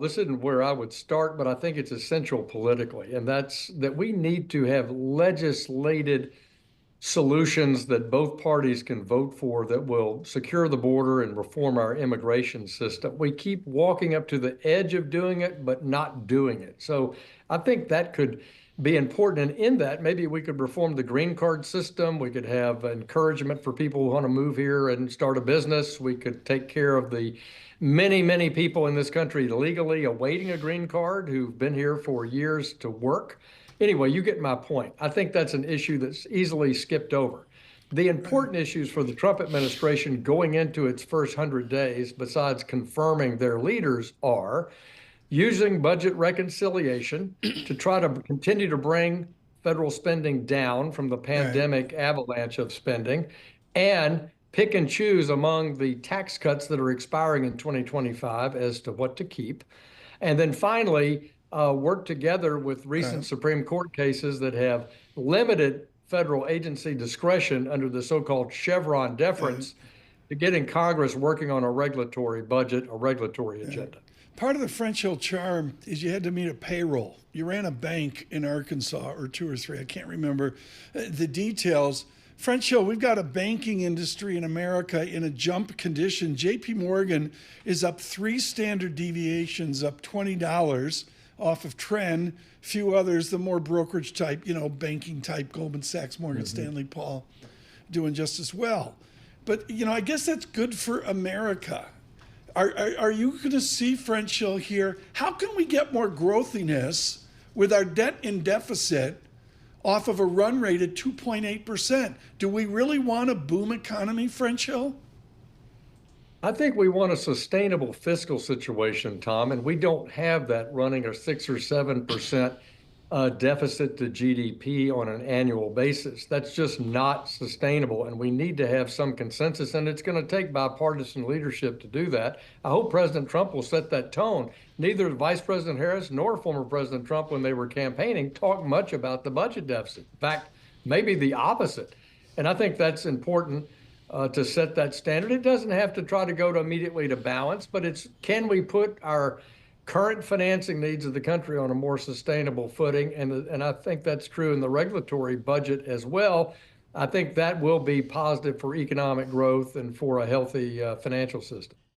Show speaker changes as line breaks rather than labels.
This isn't where I would start, but I think it's essential politically, and that's that we need to have legislated solutions that both parties can vote for that will secure the border and reform our immigration system. We keep walking up to the edge of doing it, but not doing it. So I think that could be important. And in that, maybe we could reform the green card system. We could have encouragement for people who want to move here and start a business. We could take care of the many, many people in this country legally awaiting a green card who've been here for years to work. Anyway, you get my point. I think that's an issue that's easily skipped over. The important issues for the Trump administration going into its first 100 days, besides confirming their leaders, are using budget reconciliation to try to continue to bring federal spending down from the pandemic avalanche of spending, and pick and choose among the tax cuts that are expiring in 2025 as to what to keep. And then finally, work together with recent Supreme Court cases that have limited federal agency discretion under the so-called Chevron deference to getting Congress working on a regulatory budget, a regulatory agenda.
Part of the French Hill charm is you had to meet a payroll. You ran a bank in Arkansas, or two or three, I can't remember the details. French Hill, we've got a banking industry in America in a jump condition. JP Morgan is up 3 standard deviations, up $20 off of trend. Few others, the more brokerage type, banking type, Goldman Sachs, Morgan Stanley, Paul, doing just as well. But, I guess that's good for America. Are you going to see, French Hill, here? How can we get more growthiness with our debt in deficit off of a run rate at 2.8%? Do we really want a boom economy, French Hill?
I think we want a sustainable fiscal situation, Tom, and we don't have that running a 6 or 7% deficit to GDP on an annual basis. That's just not sustainable, and we need to have some consensus, and it's going to take bipartisan leadership to do that. I hope President Trump will set that tone. Neither Vice President Harris nor former President Trump, when they were campaigning, talked much about the budget deficit. In fact, maybe the opposite. And I think that's important to set that standard. It doesn't have to try to go to immediately to balance, but it's, can we put our current financing needs of the country on a more sustainable footing? And I think that's true in the regulatory budget as well. I think that will be positive for economic growth and for a healthy financial system.